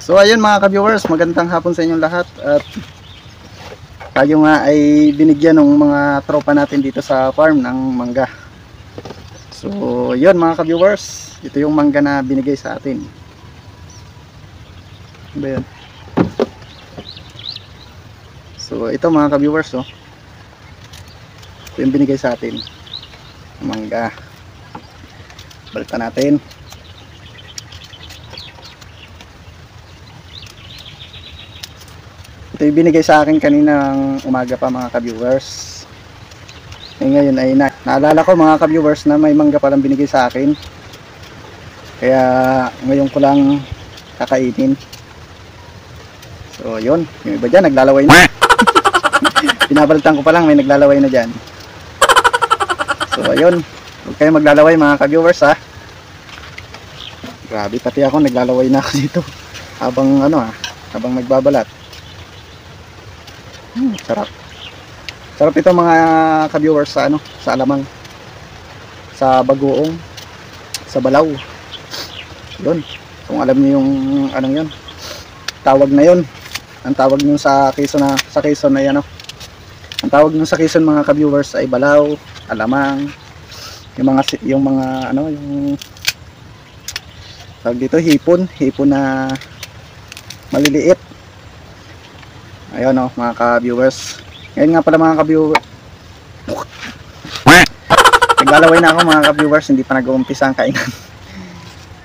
So ayun mga ka-viewers, magandang hapon sa inyong lahat. At tayo nga ay binigyan ng mga tropa natin dito sa farm ng mangga. So yun mga ka-viewers, ito yung mangga na binigay sa atin. Ano ba yun? So ito mga ka-viewers, oh, ito yung binigay sa atin, mangga. Balikan natin. Ito yung binigay sa akin kaninang umaga pa mga ka-viewers. Ngayon ay naalala ko mga ka-viewers na may mangga palang binigay sa akin. Kaya ngayon ko lang kakainin. So yun, yung iba dyan naglalaway na. Pinabalitan ko pa lang, may naglalaway na dyan. So ayun, huwag kayong maglalaway mga ka-viewers ha. Grabe, pati ako naglalaway na ako dito habang habang nagbabalat. Sarap. Sarap ito mga ka-viewers sa sa alamang, sa bagoong, sa balaw. Yun. Kung alam niyo yung yun, tawag na yun. Ang tawag niyo sa Quezon ay ang tawag niyo sa Quezon mga ka-viewers ay balaw, alamang, yung mga yung tawag dito hipon na maliliit. Ayun mga ka-viewers. Ngayon nga pala mga ka-viewers, naglalaway na ako mga ka-viewers, hindi pa nag-uumpisa ang kainan.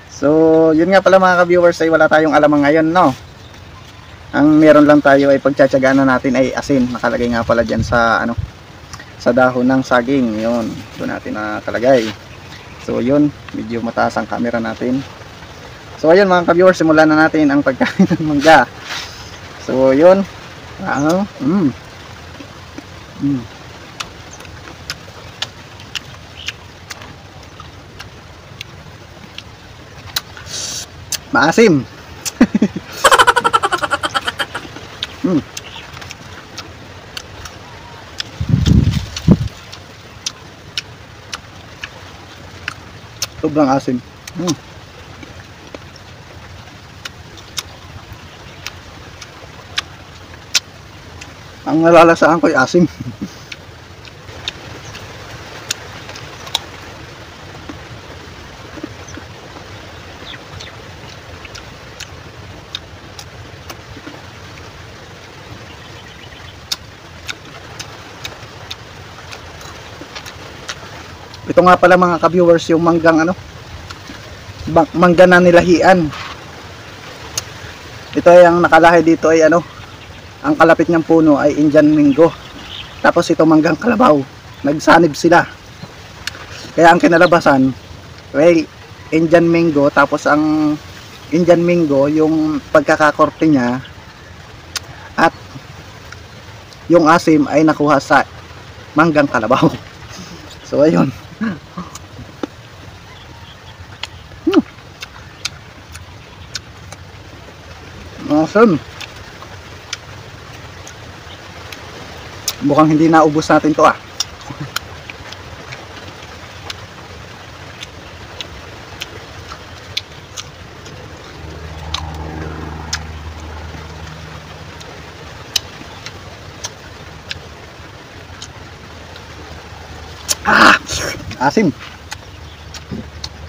So yun nga pala mga ka-viewers, ay wala tayong alamang ngayon, no. Ang meron lang tayo ay pagtsatsagaan na natin ay asin. Nakalagay nga pala dyan sa sa dahon ng saging. Yun, doon natin nakalagay. So yun, medyo mataas ang camera natin. So ayun mga ka-viewers, simulan na natin ang pagkain ng mangga. So yun, maasim. Sobrang asim. Ang nalalasaan ko ay asim. Ito nga pala mga ka-viewers yung manggang mangga na nilahian. Ito ay ang nakalahi dito ay ang kalapit niyang puno ay Indian Mango. Tapos ito manggang kalabaw. Nagsanib sila. Kaya ang kinalabasan ay Indian Mango, tapos ang Indian Mango yung pagkakakorte niya at yung asim ay nakuha sa manggang kalabaw. So ayun. Awesome. Mukhang hindi naubos natin to asim.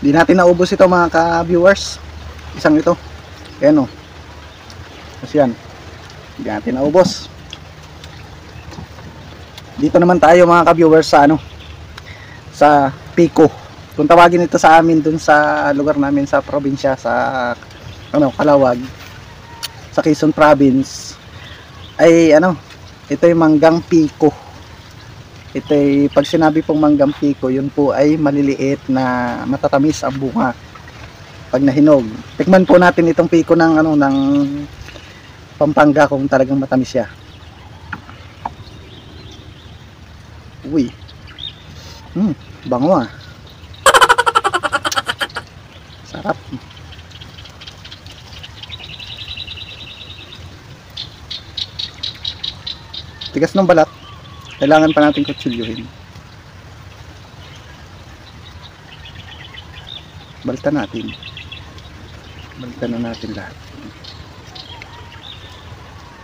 Hindi natin naubos ito mga ka-viewers. Isang ito. Ayan kasi yan. Hindi natin naubos. Dito naman tayo mga ka-viewers sa sa Pico. Kung tawagin ito sa amin dun sa lugar namin sa probinsya, sa Calawag, sa Quezon Province, ay ito yung manggang Pico. Ito ay, pag sinabi pong manggang Pico, yun po ay maliliit na matatamis ang bunga pag nahinog. Tikman po natin itong Pico ng ng Pampanga kung talagang matamis siya. Uy. Bango Sarap. Tigas ng balat. Kailangan pa natin kutsilyuhin. Balikan natin. Balikan na natin lahat.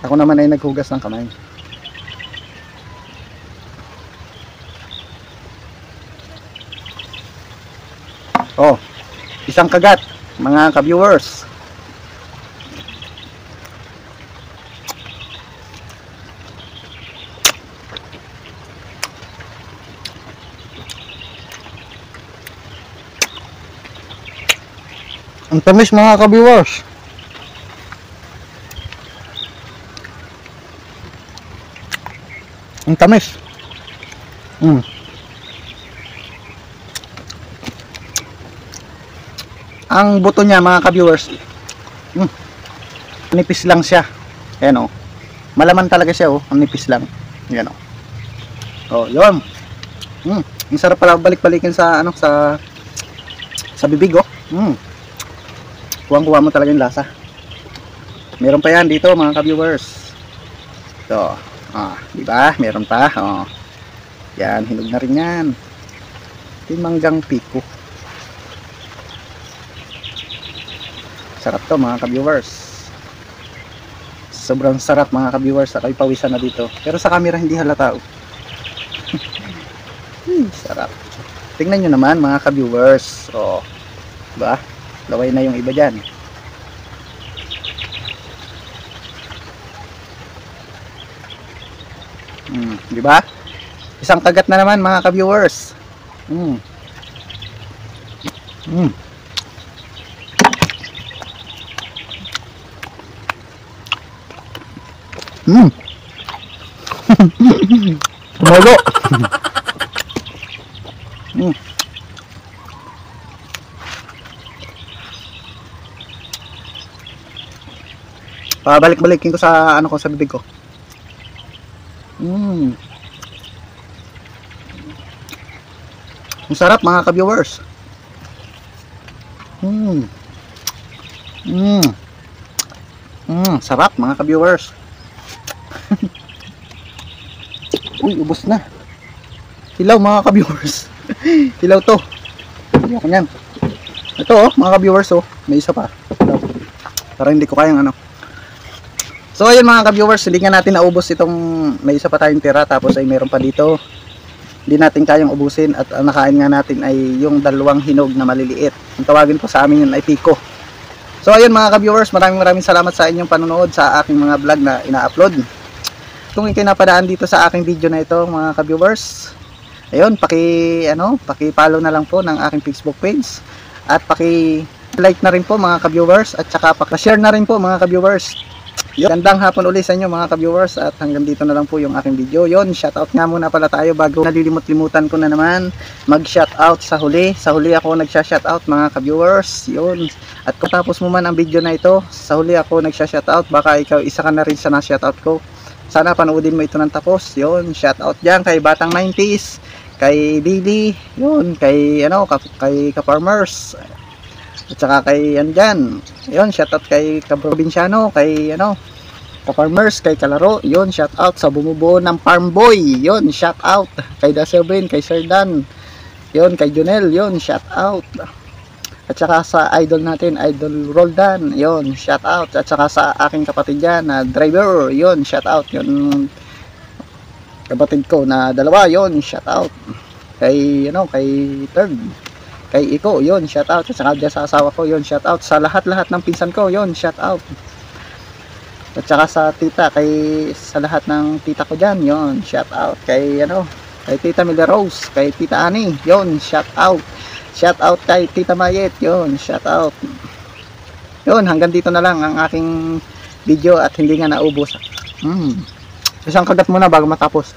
Ako naman ay naghugas ng kamay. Oh, isang kagat mga ka-viewers. Ang tamis mga ka-viewers. Ang tamis. Ang buto niya mga ka-viewers, nipis lang siya. Ayan o. Malaman talaga siya o. Ang nipis lang. Ayan o. Oh, yun. Ang sarap pala balik-balikin sa ano, sa bibig o. Kuwang-kuha mo talaga yung lasa. Meron pa yan dito mga ka-viewers. Ito. Di ba? Meron pa. Oh. Yan, hinog na rin yan. Ito yung manggang piko. Sarap to mga ka-viewers. Sobrang sarap mga ka-viewers. Ako'y pawisan na dito. Pero sa camera hindi halata. Sarap. Tingnan nyo naman mga ka-viewers. Oh. Diba? Laway na yung iba dyan. Diba? Isang kagat na naman mga ka-viewers. Tumalo. Pabalik-balikin ko sa ano ko, sa bibig ko. Ang sarap mga ka-viewers. Sarap mga ka-viewers. Uy, ubos na. Hilaw mga ka-viewers. Hilaw to. Ayoko nyan. Ito oh, mga ka-viewers oh. May isa pa. Parang hindi ko kayang ano. So ayun mga ka-viewers, hindi nga natin naubos itong, may isa pa tayong tira, tapos ay meron pa dito. Hindi natin kayang ubusin at ang nakain nga natin ay yung dalawang hinog na maliliit. Ang tawagin po sa amin yun ay piko. So ayun mga ka-viewers, maraming salamat sa inyong panonood sa aking mga vlog na ina-upload. Kung ikay napadaan dito sa aking video na ito mga ka-viewers, ayun, paki-follow na lang po ng aking Facebook page at paki-like na rin po mga ka-viewers at saka paki-share na rin po mga ka-viewers. Gandang hapon ulit sa inyo mga ka-viewers at hanggang dito na lang po yung aking video. Yon, shoutout nga muna pala tayo bago nalilimot-limutan ko na naman mag-shoutout sa huli. Sa huli ako nagsha-shoutout mga ka-viewers. Yon. At kung tapos mo man ang video na ito, sa huli ako nagsha-shoutout, baka ikaw isa ka na rin sa na-shoutout ko. Sana panoodin mo ito ng tapos. Yon, shoutout diyan kay Batang 90s, kay Billy, yon, kay kay Ka-Farmers. At saka kay andyan, yun, shoutout kay Kaprobinsyano, kay Ka-Farmers, kay Kalaro, yun, shoutout sa bumubuo ng Farm Boy, yun, shoutout kay Daserbin, kay Sir Dan, yun, kay Junel, yun, shoutout. At saka sa idol natin, Idol Roldan, yun, shoutout. At saka sa aking kapatid dyan na driver, yun, shoutout, yun, kapatid ko na dalawa, yun, shoutout. Kay kay Third, kay Iko, yun, shout out. At saka dyan sa asawa ko, yun, shout out. Sa lahat-lahat ng pinsan ko, yun, shout out. At saka sa tita, sa lahat ng tita ko dyan, yun, shout out. Kay kay Tita Mila Rose, kay Tita Ani, yun, shout out. Shout out kay Tita Mayet, yun, shout out. Yun, hanggang dito na lang ang aking video at hindi nga naubos. Isang kagat muna bago matapos.